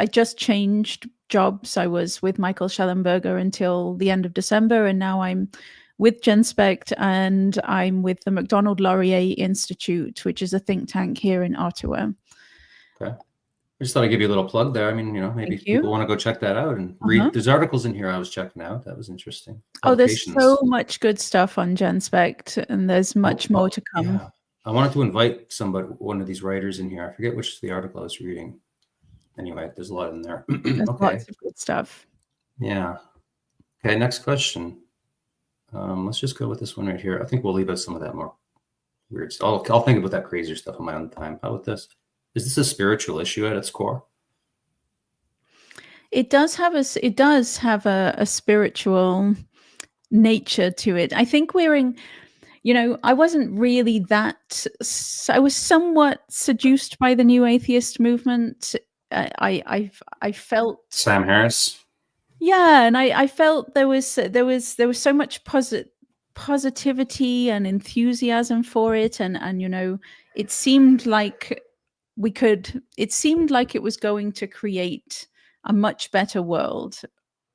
just changed jobs. I was with Michael Schellenberger until the end of December, and now I'm with GenSpec, and I'm with the Macdonald Laurier Institute, which is a think tank here in Ottawa. Okay. I just thought I'd give you a little plug there. I mean, maybe people want to go check that out and read. There's articles in here I was checking out. That was interesting. Oh, there's so much good stuff on GenSpec, and there's much more to come. Yeah. I wanted to invite one of these writers in here. I forget which the article I was reading. Anyway, there's a lot in there. There's lots of good stuff. Yeah. Okay, next question. Let's just go with this one right here. I think we'll leave out some of that more weird stuff. I'll think about that crazier stuff on my own time. How about this? Is this a spiritual issue at its core? It does have a spiritual nature to it. I think I wasn't really that. I was somewhat seduced by the new atheist movement. I felt Sam Harris. Yeah, and I felt there was so much positivity and enthusiasm for it, and it seemed like it was going to create a much better world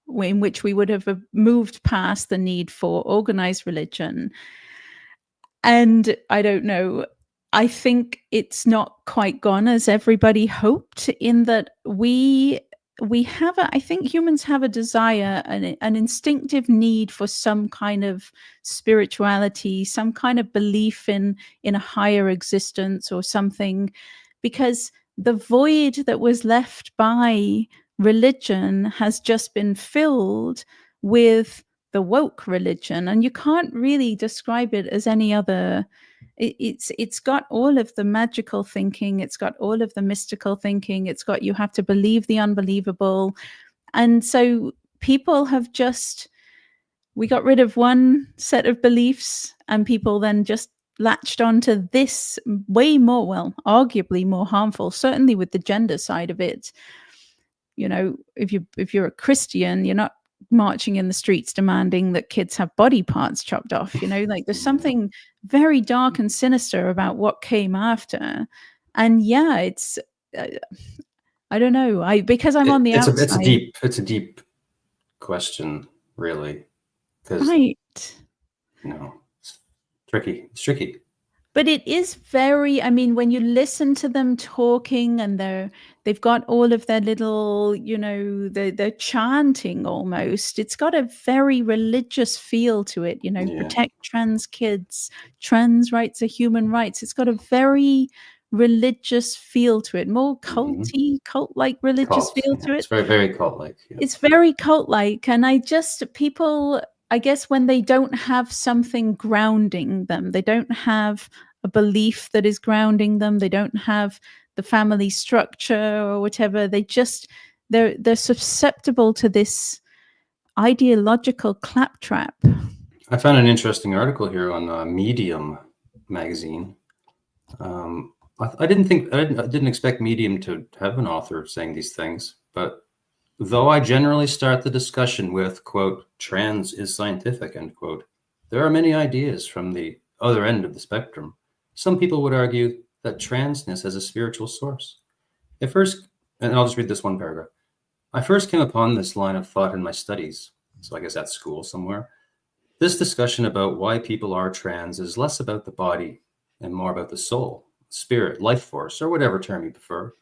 in which we would have moved past the need for organized religion. And I don't know, I think it's not quite gone as everybody hoped, in that I think humans have a desire, an instinctive need for some kind of spirituality, some kind of belief in a higher existence or something, because the void that was left by religion has just been filled with the woke religion, and you can't really describe it as any other. It's got all of the magical thinking, it's got all of the mystical thinking, it's got, you have to believe the unbelievable. And so people have we got rid of one set of beliefs, and people then just latched onto this way more, well, arguably more harmful, certainly with the gender side of it. If you're a Christian, you're not marching in the streets demanding that kids have body parts chopped off. Like there's something very dark and sinister about what came after. And yeah, it's I don't know, because I'm on the outside. It's a deep question, really, because right. it's tricky. But it is very, I mean, when you listen to them talking and they've got all of their little, they're chanting almost. It's got a very religious feel to it, Yeah. protect trans kids, trans rights are human rights. It's got a very religious feel to it, more cult-like religious Cult. feel Yeah. to It's it. very, very cult-like. Yeah. It's very cult-like, and people, I guess, when they don't have something grounding them, they don't have a belief that is grounding them, they don't have the family structure or whatever, they're susceptible to this ideological claptrap. I found an interesting article here on Medium magazine. I didn't expect Medium to have an author saying these things, but though I generally start the discussion with, quote, trans is scientific, end quote, there are many ideas from the other end of the spectrum. Some people would argue that transness has a spiritual source. At first, and I'll just read this one paragraph. I first came upon this line of thought in my studies, so I guess at school somewhere. This discussion about why people are trans is less about the body and more about the soul, spirit, life force, or whatever term you prefer.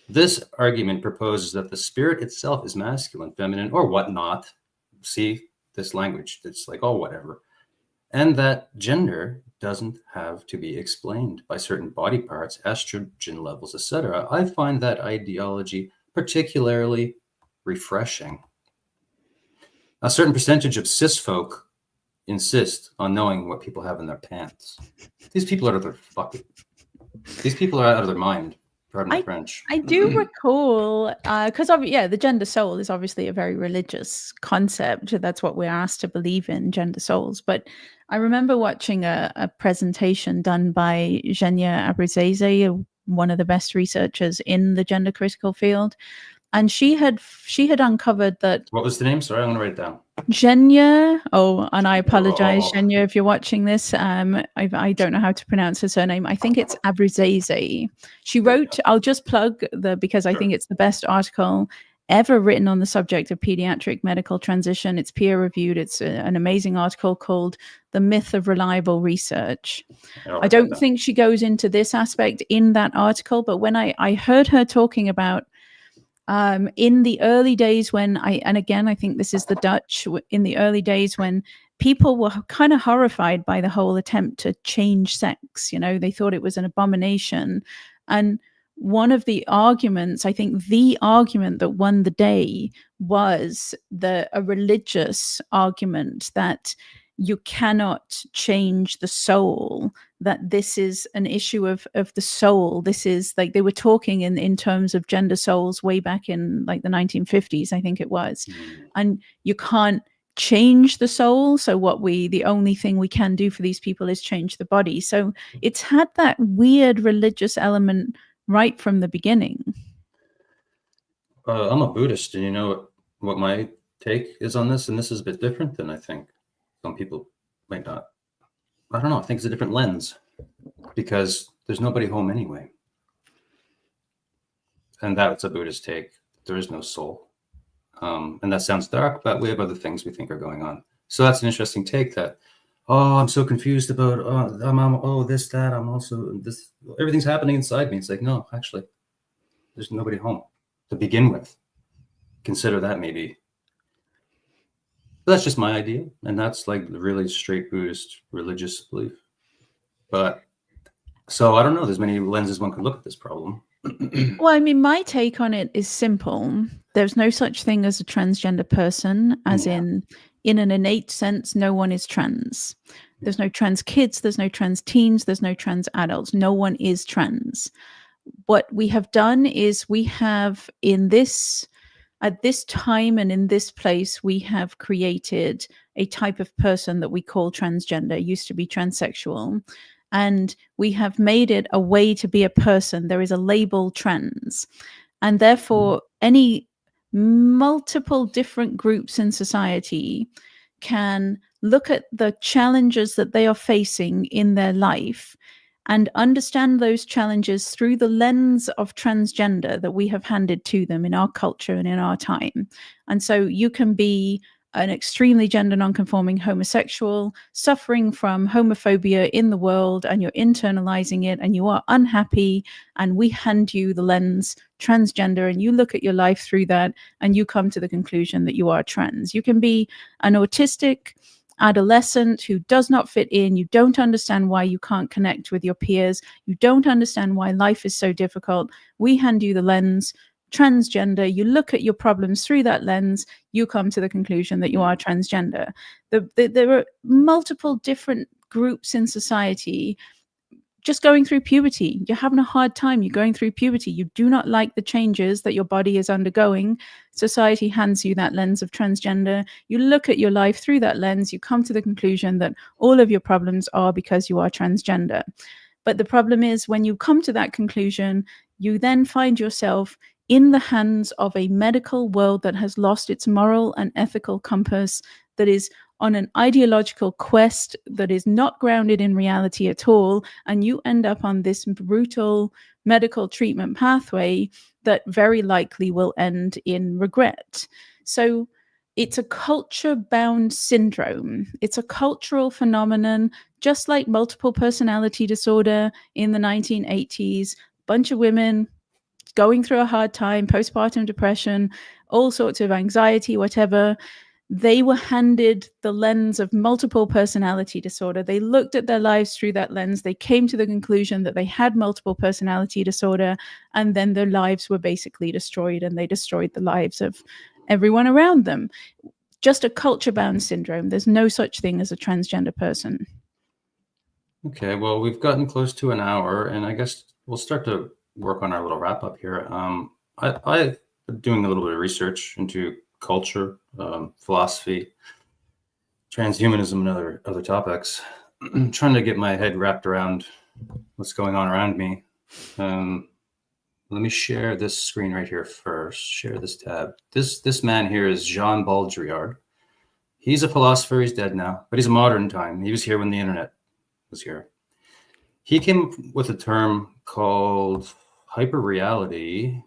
This argument proposes that the spirit itself is masculine, feminine, or whatnot. See this language, it's like, oh, whatever. And that gender doesn't have to be explained by certain body parts, estrogen levels, etc. I find that ideology particularly refreshing. A certain percentage of cis folk insist on knowing what people have in their pants. These people are out of their fucking. These people are out of their mind. Pardon my French. I do recall, because the gender soul is obviously a very religious concept. That's what we're asked to believe in, gender souls. But I remember watching a presentation done by Genia Abrizeze, one of the best researchers in the gender critical field, and she had uncovered that. What was the name? Sorry, I'm going to write it down. Genia. Oh, and I apologize, Genia, if you're watching this. I don't know how to pronounce her surname. I think it's Abrizeze. She wrote, I'll just plug because I think it's the best article ever written on the subject of pediatric medical transition. It's peer reviewed. It's an amazing article called The Myth of Reliable Research. I don't think she goes into this aspect in that article, but when I heard her talking about in the early days and again, I think this is the Dutch, in the early days when people were kind of horrified by the whole attempt to change sex, they thought it was an abomination. And one of the arguments, I think the argument that won the day was a religious argument that you cannot change the soul, that this is an issue of the soul. This is like they were talking in terms of gender souls way back in like the 1950s, I think it was. And you can't change the soul. So the only thing we can do for these people is change the body. So it's had that weird religious element right from the beginning. I'm a Buddhist, and you know what my take is on this, and this is a bit different than I think some people might not. I don't know. I think it's a different lens because there's nobody home anyway. And that's a Buddhist take. There is no soul. And that sounds dark, but we have other things we think are going on. So that's an interesting take that, I'm so confused about, this, that, I'm also this, everything's happening inside me. It's like, no, actually, there's nobody home to begin with. Consider that maybe. But that's just my idea. And that's like the really straight Buddhist religious belief. But so I don't know. There's many lenses one could look at this problem. Well, I mean, my take on it is simple. There's no such thing as a transgender person, as in an innate sense, no one is trans. There's no trans kids, there's no trans teens, there's no trans adults. No one is trans. What we have done is we have at this time and in this place, we have created a type of person that we call transgender. It used to be transsexual. And we have made it a way to be a person. There is a label trans. And therefore, any multiple different groups in society can look at the challenges that they are facing in their life and understand those challenges through the lens of transgender that we have handed to them in our culture and in our time. And so you can be an extremely gender nonconforming homosexual suffering from homophobia in the world, and you're internalizing it and you are unhappy, and we hand you the lens transgender and you look at your life through that and you come to the conclusion that you are trans. You can be an autistic adolescent who does not fit in. You don't understand why you can't connect with your peers. You don't understand why life is so difficult. We hand you the lens transgender. You look at your problems through that lens. You come to the conclusion that you are transgender. There are multiple different groups in society just going through puberty. You're having a hard time. You're going through puberty. You do not like the changes that your body is undergoing. Society hands you that lens of transgender. You look at your life through that lens. You come to the conclusion that all of your problems are because you are transgender. But the problem is, when you come to that conclusion, you then find yourself in the hands of a medical world that has lost its moral and ethical compass, that is on an ideological quest that is not grounded in reality at all, and you end up on this brutal medical treatment pathway that very likely will end in regret. So it's a culture-bound syndrome. It's a cultural phenomenon, just like multiple personality disorder in the 1980s. Bunch of women going through a hard time, postpartum depression, all sorts of anxiety, whatever. They were handed the lens of multiple personality disorder. They looked at their lives through that lens. They came to the conclusion that they had multiple personality disorder, and then their lives were basically destroyed, and they destroyed the lives of everyone around them. Just a culture-bound syndrome. There's no such thing as a transgender person. Okay, well, we've gotten close to an hour, and I guess we'll start to work on our little wrap up here. I've been doing a little bit of research into culture, philosophy, transhumanism, and other topics. I'm trying to get my head wrapped around what's going on around me. Let me share this screen right here first. Share this tab. This man here is Jean Baudrillard. He's a philosopher. He's dead now, but he's a modern time. He was here when the internet was here. He came up with a term called hyperreality.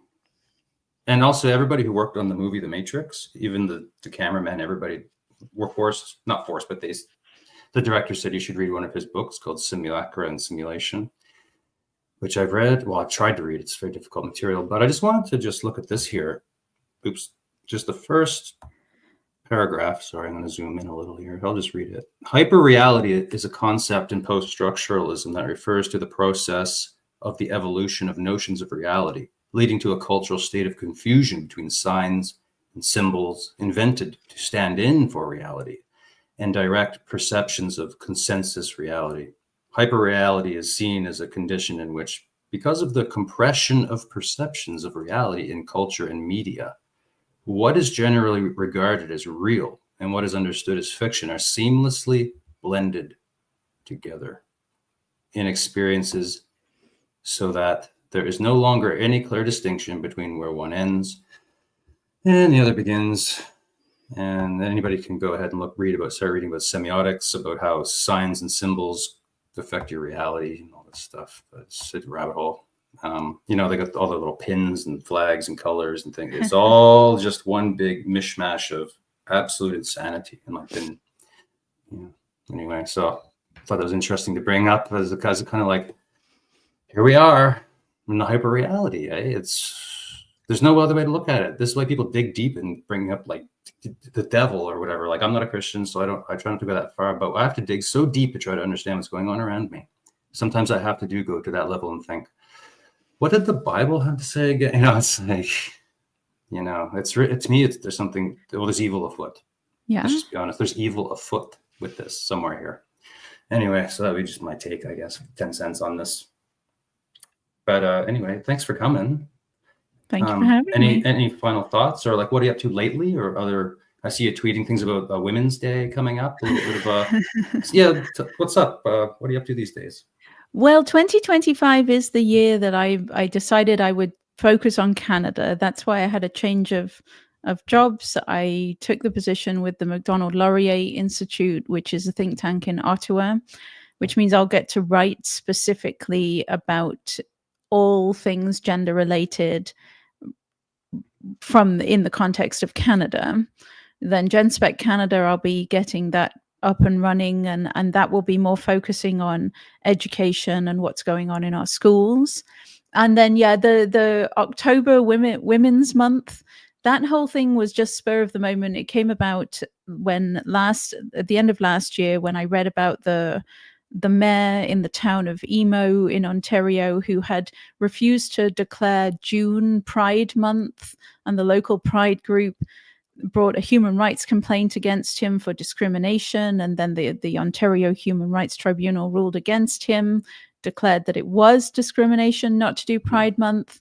And also everybody who worked on the movie The Matrix, even the cameraman, everybody were forced, not forced, but the director said you should read one of his books called Simulacra and Simulation, which I've read. Well, I've tried to read. It's very difficult material, but I just wanted to just look at this here. Oops, just the first paragraph. Sorry, I'm going to zoom in a little here. I'll just read it. Hyperreality is a concept in post-structuralism that refers to the process of the evolution of notions of reality, leading to a cultural state of confusion between signs and symbols invented to stand in for reality and direct perceptions of consensus reality. Hyperreality is seen as a condition in which, because of the compression of perceptions of reality in culture and media, what is generally regarded as real and what is understood as fiction are seamlessly blended together in experiences, so that there is no longer any clear distinction between where one ends and the other begins. And then anybody can go ahead and start reading about semiotics, about how signs and symbols affect your reality and all this stuff. It's a rabbit hole. They got all the little pins and flags and colors and things. It's all just one big mishmash of absolute insanity. And anyway, so I thought that was interesting to bring up as a kind of like, here we are in the hyper reality. There's no other way to look at it. This is why people dig deep and bring up like the devil or whatever. Like, I'm not a Christian, so I try not to go that far, but I have to dig so deep to try to understand what's going on around me. Sometimes I have to go to that level and think, what did the Bible have to say again? It's like, to me, there's something, there's evil afoot. Yeah. Let's just be honest. There's evil afoot with this somewhere here. Anyway, so that would be just my take, I guess, 10 cents on this. But anyway, thanks for coming. Thank you for having me. Any final thoughts, or like, what are you up to lately, or other? I see you tweeting things about Women's Day coming up. A little bit of what's up? What are you up to these days? Well, 2025 is the year that I decided I would focus on Canada. That's why I had a change of jobs. I took the position with the Macdonald Laurier Institute, which is a think tank in Ottawa, which means I'll get to write specifically about all things gender related in the context of Canada. then GenSpec Canada, I'll be getting that up and running, and that will be more focusing on education and what's going on in our schools. And then the October Women's Month, that whole thing was just spur of the moment. It came about at the end of last year, when I read about the mayor in the town of Emo in Ontario, who had refused to declare June Pride Month, and the local Pride group brought a human rights complaint against him for discrimination, and then the Ontario Human Rights Tribunal ruled against him, declared that it was discrimination not to do Pride Month.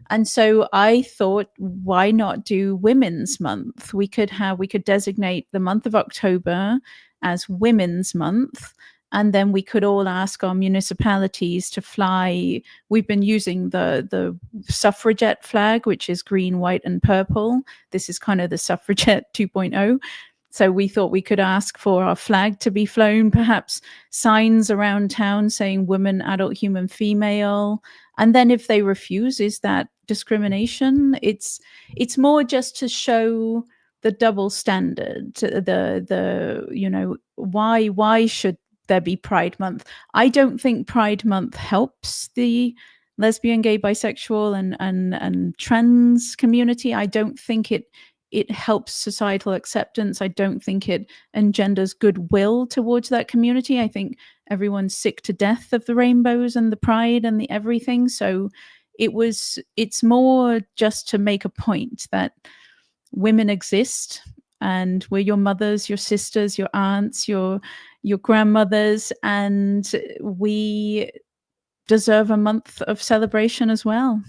And so I thought, why not do Women's Month? We could designate the month of October as Women's Month, and then we could all ask our municipalities to fly. We've been using the suffragette flag, which is green, white, and purple. This is kind of the suffragette 2.0. So we thought we could ask for our flag to be flown, perhaps signs around town saying woman, adult, human, female. And then if they refuse, is that discrimination? It's more just to show the double standard, why should there be Pride Month? I don't think Pride Month helps the lesbian, gay, bisexual, and trans community. I don't think it helps societal acceptance. I don't think it engenders goodwill towards that community. I think everyone's sick to death of the rainbows and the pride and the everything. So it's more just to make a point that women exist, and we're your mothers, your sisters, your aunts, your grandmothers, and we deserve a month of celebration as well.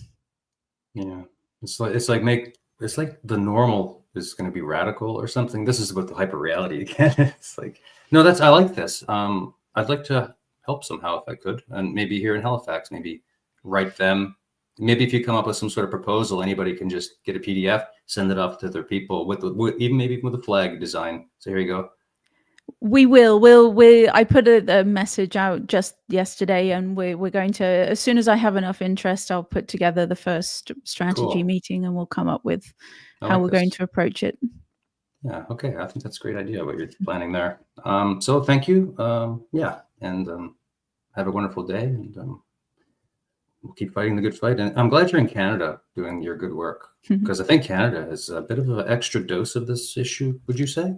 Yeah, it's like the normal is going to be radical or something. This is about the hyper reality again. It's like, no, I like this. I'd like to help somehow if I could, and maybe here in Halifax, maybe write them. Maybe if you come up with some sort of proposal, anybody can just get a PDF, send it off to their people with a flag design. So here you go. We will. I put a message out just yesterday, and we're going to, as soon as I have enough interest, I'll put together the first strategy meeting, and we'll come up with how we're going to approach it. Yeah. Okay. I think that's a great idea what you're planning there. So thank you. And have a wonderful day, and we'll keep fighting the good fight. And I'm glad you're in Canada doing your good work, because I think Canada is a bit of an extra dose of this issue. Would you say?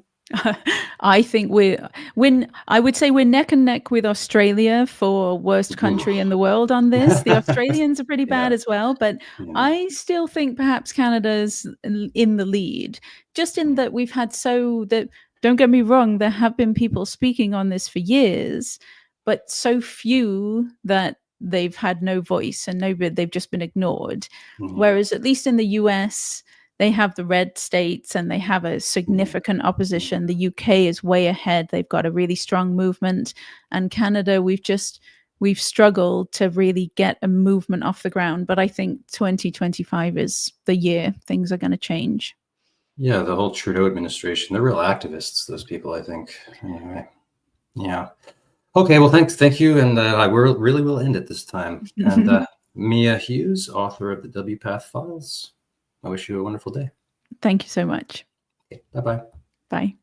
I think I would say we're neck and neck with Australia for worst country in the world on this. The Australians are pretty bad as well, but I still think perhaps Canada's in the lead, just in that we've had don't get me wrong, there have been people speaking on this for years, but so few that they've had no voice, and they've just been ignored. Whereas at least in the US, they have the red states and they have a significant opposition. The UK is way ahead. They've got a really strong movement. And Canada, we've struggled to really get a movement off the ground. But I think 2025 is the year things are going to change. Yeah, the whole Trudeau administration, they're real activists, those people, I think. Anyway, yeah. Okay, well, thank you. And I really will end it this time. And Mia Hughes, author of the WPATH Files. I wish you a wonderful day. Thank you so much. Okay, bye-bye. Bye.